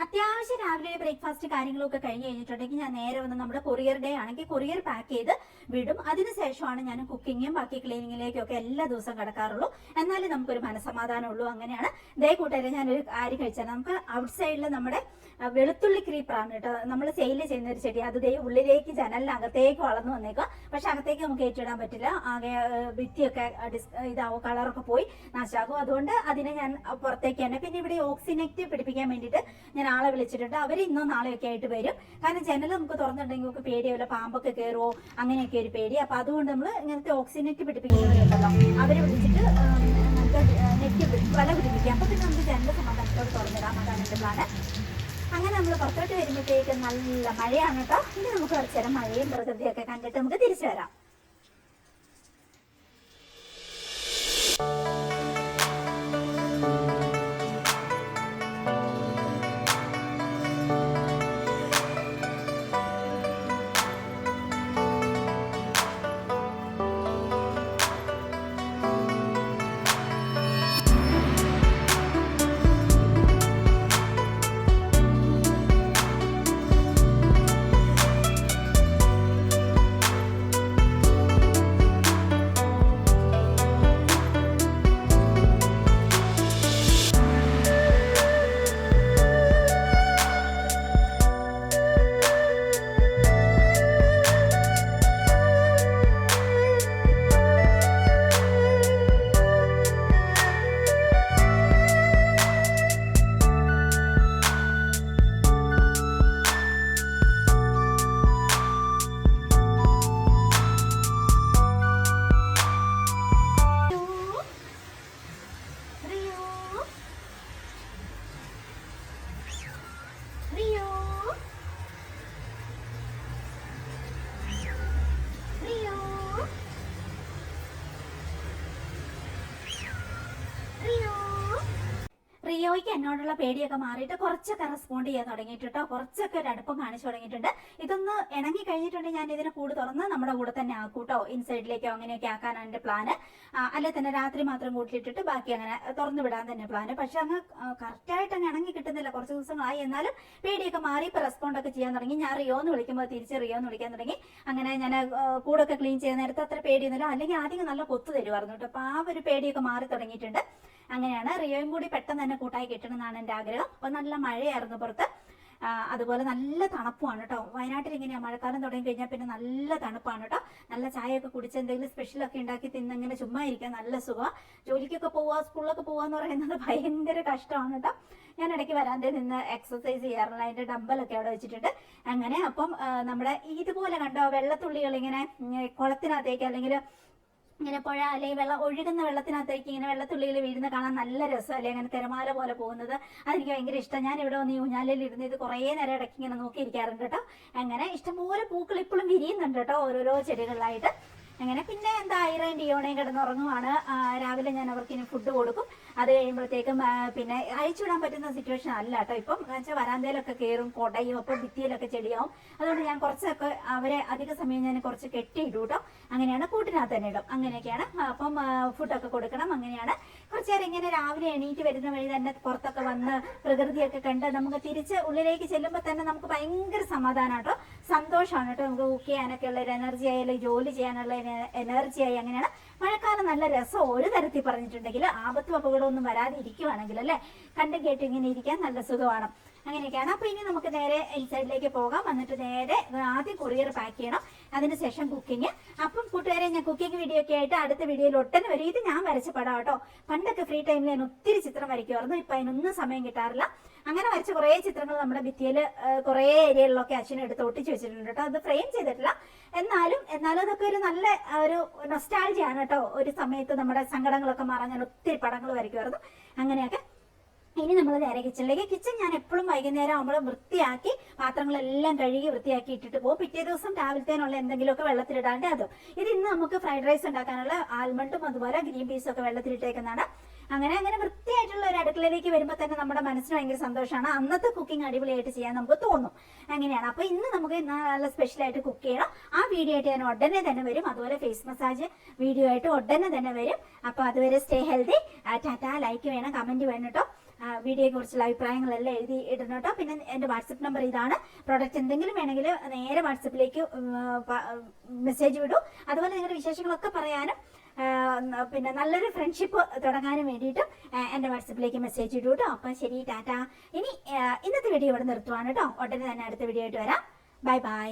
അത്യാവശ്യം രാവിലെ ബ്രേക്ക്ഫാസ്റ്റ് കാര്യങ്ങളൊക്കെ കഴിഞ്ഞ് കഴിഞ്ഞിട്ടുണ്ടെങ്കിൽ ഞാൻ നേരെ വന്ന് നമ്മുടെ കൊറിയർ ഡേ ആണെങ്കിൽ കൊറിയർ പാക്ക് ചെയ്ത് വിടും. അതിനുശേഷമാണ് ഞാൻ കുക്കിങ്ങും ബാക്കി ക്ലീനിങ്ങിലേക്കും ഒക്കെ എല്ലാ ദിവസവും കിടക്കാറുള്ളൂ. എന്നാലും നമുക്കൊരു മനസ്സമാധാനം ഉള്ളൂ. അങ്ങനെയാണ്. ഇതേ കൂട്ടുകാരെ ഞാനൊരു കാര്യം കഴിച്ചാൽ നമുക്ക് ഔട്ട്സൈഡിൽ നമ്മുടെ വെളുത്തുള്ളി ക്രീപ്പറാണ് കേട്ടോ നമ്മൾ സെയിൽ ചെയ്യുന്ന ഒരു ചെടി. അത് ദേ ഉള്ളിലേക്ക് ജനലിനകത്തേക്ക് വളർന്നു വന്നേക്കാം. പക്ഷെ അകത്തേക്ക് നമുക്ക് ഏറ്റിടാൻ പറ്റില്ല. ആകെ ഭിത്തിയൊക്കെ ഇതാവും, കളറൊക്കെ പോയി നാശാകും. അതുകൊണ്ട് അതിനെ ഞാൻ പുറത്തേക്ക് തന്നെ. പിന്നെ ഇവിടെ ഓക്സിനെക്റ്റ് പിടിപ്പിക്കാൻ വേണ്ടിയിട്ട് ഞാൻ ആളെ വിളിച്ചിട്ടുണ്ട്. അവർ ഇന്നോ നാളെയൊക്കെ ആയിട്ട് വരും. കാരണം ജനൽ നമുക്ക് തുറന്നിട്ടുണ്ടെങ്കിൽ നമുക്ക് പേടിയാവില്ല, പാമ്പൊക്കെ കയറുമോ അങ്ങനെയൊക്കെ ഒരു പേടി. അപ്പൊ അതുകൊണ്ട് നമ്മൾ ഇങ്ങനത്തെ ഓക്സിനെറ്റ് പിടിപ്പിക്കുന്നവരുണ്ടല്ലോ അവരെ വിളിച്ചിട്ട് നെറ്റ് വല പിടിപ്പിക്കാം. അപ്പൊ പിന്നെ നമുക്ക് ജനൽ സമാധാനത്തോട് തുറന്നിടാം. അതാണ് എൻ്റെ പ്ലാന്. അങ്ങനെ നമ്മൾ പുറത്തോട്ട് വരുമ്പോഴത്തേക്ക് നല്ല മഴയാണ് കേട്ടോ. ഇനി നമുക്ക് കുറച്ചു നേരം മഴയും പ്രകൃതിയൊക്കെ കണ്ടിട്ട് നമുക്ക് തിരിച്ചു വരാം. റിയോയ്ക്ക് എന്നോടുള്ള പേടിയൊക്കെ മാറിയിട്ട് കുറച്ചൊക്കെ റെസ്പോണ്ട് ചെയ്യാൻ തുടങ്ങിയിട്ടോ, കുറച്ചൊക്കെ ഒരു അടുപ്പം കാണിച്ചു തുടങ്ങിയിട്ടുണ്ട്. ഇതൊന്ന് ഇണങ്ങി കഴിഞ്ഞിട്ടുണ്ടെങ്കിൽ ഞാൻ ഇതിനെ കൂട് തുറന്ന് നമ്മുടെ കൂടെ തന്നെ ആക്കൂട്ടോ, ഇൻസൈഡിലേക്കോ അങ്ങനെയൊക്കെ ആക്കാനാണ് എൻ്റെ പ്ലാന്. അല്ലെ തന്നെ രാത്രി മാത്രം കൂട്ടിലിട്ടിട്ട് ബാക്കി അങ്ങനെ തുറന്നു വിടാൻ തന്നെ പ്ലാന്. പക്ഷെ അങ്ങ് കറക്റ്റായിട്ട് അങ്ങ് ഇണങ്ങി കിട്ടുന്നില്ല, കുറച്ച് ദിവസങ്ങളായി. എന്നാലും പേടിയൊക്കെ മാറി ഇപ്പൊ റെസ്പോണ്ടൊക്കെ ചെയ്യാൻ തുടങ്ങി. ഞാൻ റിയോന്ന് വിളിക്കുമ്പോൾ തിരിച്ച് റിയോന്ന് വിളിക്കാൻ തുടങ്ങി. അങ്ങനെ ഞാൻ കൂടൊക്കെ ക്ലീൻ ചെയ്യുന്ന നേരത്തെ അത്ര പേടിയൊന്നുമില്ല, അല്ലെങ്കിൽ ആദ്യം നല്ല കൊത്തു തരുമായിരുന്നു കേട്ടോ. അപ്പൊ ആ ഒരു പേടിയൊക്കെ മാറി തുടങ്ങിയിട്ടുണ്ട്. അങ്ങനെയാണ് റിയോയും കൂടി പെട്ടെന്ന് തന്നെ കൂട്ടായി കിട്ടണമെന്നാണ് എൻ്റെ ആഗ്രഹം. അപ്പൊ നല്ല മഴയായിരുന്നു പുറത്ത്, അതുപോലെ നല്ല തണുപ്പാണ് കേട്ടോ. വയനാട്ടിൽ ഇങ്ങനെയാണ്, മഴക്കാലം തുടങ്ങി കഴിഞ്ഞാൽ പിന്നെ നല്ല തണുപ്പാണ് കേട്ടോ. നല്ല ചായയൊക്കെ കുടിച്ച് എന്തെങ്കിലും സ്പെഷ്യലൊക്കെ ഉണ്ടാക്കി തിന്നിങ്ങനെ ചുമ്മാ ഇരിക്കാൻ നല്ല സുഖമാണ്. ജോലിക്കൊക്കെ പോവുക, സ്കൂളിലൊക്കെ പോവാന്ന് പറയുന്നത് ഭയങ്കര കഷ്ടമാണ് കേട്ടോ. ഞാൻ ഇടയ്ക്ക് വരാതെ നിന്ന് എക്സസൈസ് ചെയ്യാറുണ്ട്, അതിന്റെ ഡമ്പലൊക്കെ അവിടെ വെച്ചിട്ടുണ്ട്. അങ്ങനെ അപ്പം നമ്മുടെ ഇതുപോലെ കണ്ടോ വെള്ളത്തുള്ളികൾ ഇങ്ങനെ കുളത്തിനകത്തേക്ക് അല്ലെങ്കിൽ ഇങ്ങനെ പുഴ അല്ലെങ്കിൽ വെള്ളം ഒഴുകുന്ന വെള്ളത്തിനകത്തേക്ക് ഇങ്ങനെ വെള്ളത്തുള്ളികൾ വീഴുന്ന കാണാൻ നല്ല രസമല്ലേ, അങ്ങനെ തിരമാല പോലെ പോകുന്നത്. അതെനിക്ക് ഭയങ്കര ഇഷ്ടം. ഞാൻ ഇവിടെ വന്ന് ഊഞ്ഞാലിൽ ഇരുന്ന് ഇത് കുറേ നേരം ഇടയ്ക്ക് ഇങ്ങനെ നോക്കിയിരിക്കാറുണ്ട് കേട്ടോ. അങ്ങനെ ഇഷ്ടംപോലെ പൂക്കൾ ഇപ്പോഴും വിരിയുന്നുണ്ട് കേട്ടോ, ഓരോരോ ചെടികളിലായിട്ട്. അങ്ങനെ പിന്നെ എന്താ ഐറയും ഡിയോണയും കിടന്നുറങ്ങുവാണ്. രാവിലെ ഞാൻ അവർക്ക് ഇനി ഫുഡ് കൊടുക്കും. അത് കഴിയുമ്പോഴത്തേക്കും പിന്നെ അഴിച്ചുവിടാൻ പറ്റുന്ന സിറ്റുവേഷൻ അല്ല കേട്ടോ ഇപ്പം. വെച്ചാൽ വരാന്തയിലൊക്കെ കയറും, കൊടയും, അപ്പം ഭിത്തിയിലൊക്കെ ചെടിയാവും. അതുകൊണ്ട് ഞാൻ കുറച്ചൊക്കെ അവരെ അധിക സമയം ഞാൻ കുറച്ച് കെട്ടിയിടും കേട്ടോ. അങ്ങനെയാണ്, കൂട്ടിനകത്ത് തന്നെ ഇടും. അങ്ങനെയൊക്കെയാണ്. അപ്പം ഫുഡൊക്കെ കൊടുക്കണം. അങ്ങനെയാണ് കുറച്ചു നേരം ഇങ്ങനെ രാവിലെ എണീറ്റ് വരുന്ന വഴി തന്നെ പുറത്തൊക്കെ വന്ന് പ്രകൃതിയൊക്കെ കണ്ട് നമുക്ക് തിരിച്ച് ഉള്ളിലേക്ക് ചെല്ലുമ്പോൾ തന്നെ നമുക്ക് ഭയങ്കര സമാധാനം കേട്ടോ, സന്തോഷമാണ് കേട്ടോ. നമുക്ക് കുക്ക് ചെയ്യാനൊക്കെ ഉള്ള ഒരു എനർജി ആയാലും ജോലി ചെയ്യാനുള്ള എനർജിയായി. അങ്ങനെയാണ് മഴക്കാലം നല്ല രസം ഒരു തരത്തിൽ പറഞ്ഞിട്ടുണ്ടെങ്കിൽ. ആപത്തും അപകടമൊന്നും വരാതെ ഇരിക്കുവാണെങ്കിൽ അല്ലേ, കണ്ടും കേട്ടും ഇങ്ങനെ ഇരിക്കാൻ നല്ല സുഖമാണ്. അങ്ങനെയൊക്കെയാണ്. അപ്പൊ ഇനി നമുക്ക് നേരെ ഇൻസൈഡിലേക്ക് പോകാം. എന്നിട്ട് നേരെ ആദ്യം കൊറിയർ പാക്ക് ചെയ്യണം, അതിനുശേഷം കുക്കിംഗ്. അപ്പം കൂട്ടുകാരെ, ഞാൻ കുക്കിംഗ് വീഡിയോ ഒക്കെ ആയിട്ട് അടുത്ത വീഡിയോയിൽ ഒട്ടനെ വരും. ഇത് ഞാൻ വരച്ച പടം കേട്ടോ. പണ്ടൊക്കെ ഫ്രീ ടൈമിൽ ഞാൻ ഒത്തിരി ചിത്രം വരയ്ക്കുമായിരുന്നു, ഇപ്പൊ അതിനൊന്നും സമയം കിട്ടാറില്ല. അങ്ങനെ വരച്ച കുറേ ചിത്രങ്ങൾ നമ്മുടെ ഭിത്തിയിൽ കുറേ ഏരിയകളിലൊക്കെ അച്ഛനെ എടുത്ത് ഒട്ടിച്ച് വെച്ചിട്ടുണ്ട് കേട്ടോ. അത് ഫ്രെയിം ചെയ്തിട്ടില്ല, എന്നാലും അതൊക്കെ ഒരു നല്ല ഒരു നൊസ്റ്റാൾജിയാണ് കേട്ടോ. ഒരു സമയത്ത് നമ്മുടെ സങ്കടങ്ങളൊക്കെ മാറാൻ ഞാൻ ഒത്തിരി പടങ്ങൾ വരയ്ക്കുമായിരുന്നു. അങ്ങനെയൊക്കെ. ഇനി നമ്മൾ നേരെ കിച്ചണിലേക്ക്. കിച്ചൺ ഞാൻ എപ്പോഴും വൈകുന്നേരം ആകുമ്പോൾ വൃത്തിയാക്കി പാത്രങ്ങളെല്ലാം കഴുകി വൃത്തിയാക്കി ഇട്ടിട്ട് പോകും. പിറ്റേ ദിവസം രാവിലത്തേനുള്ള എന്തെങ്കിലുമൊക്കെ വെള്ളത്തിലിടാണ്ട് അതും. ഇത് ഇന്ന് നമുക്ക് ഫ്രൈഡ് റൈസ് ഉണ്ടാക്കാനുള്ള ആൽമണ്ടും അതുപോലെ ഗ്രീൻ പീസും ഒക്കെ വെള്ളത്തിലിട്ടേക്കുന്നതാണ്. അങ്ങനെ വൃത്തിയായിട്ടുള്ള ഒരു അടുക്കളയിലേക്ക് വരുമ്പോൾ തന്നെ നമ്മുടെ മനസ്സിന് ഭയങ്കര സന്തോഷമാണ്. അന്നത്തെ കുക്കിംഗ് അടിപൊളിയായിട്ട് ചെയ്യാൻ നമുക്ക് തോന്നും. അങ്ങനെയാണ്. അപ്പൊ ഇന്ന് നമുക്ക് നല്ല സ്പെഷ്യലായിട്ട് കുക്ക് ചെയ്യണം. ആ വീഡിയോ ആയിട്ട് ഞാൻ ഉടനെ തന്നെ വരും. അതുപോലെ ഫേസ് മസാജ് വീഡിയോ ആയിട്ട് ഉടനെ തന്നെ വരും. അപ്പൊ അതുവരെ സ്റ്റേ ഹെൽത്തി. ടാറ്റാ. ലൈക്ക് വേണം, കമന്റ് വേണം കേട്ടോ. വീഡിയോയെ കുറിച്ചുള്ള അഭിപ്രായങ്ങളെല്ലാം എഴുതി ഇടണം കേട്ടോ. പിന്നെ എൻ്റെ വാട്സപ്പ് നമ്പർ ഇതാണ്. പ്രോഡക്റ്റ് എന്തെങ്കിലും വേണമെങ്കിൽ നേരെ വാട്സപ്പിലേക്ക് മെസ്സേജ് വിടൂ. അതുപോലെ നിങ്ങളുടെ വിശേഷങ്ങളൊക്കെ പറയാനും പിന്നെ നല്ലൊരു ഫ്രണ്ട്ഷിപ്പ് തുടങ്ങാനും വേണ്ടിയിട്ടും എൻ്റെ വാട്സപ്പിലേക്ക് മെസ്സേജ് ഇടൂ കേട്ടോ. അപ്പം ശരി, ടാറ്റ. ഇനി ഇന്നത്തെ വീഡിയോ ഇവിടെ നിർത്തുവാണ് കേട്ടോ. ഉടനെ തന്നെ അടുത്ത വീഡിയോ ആയിട്ട് വരാം. Bye bye.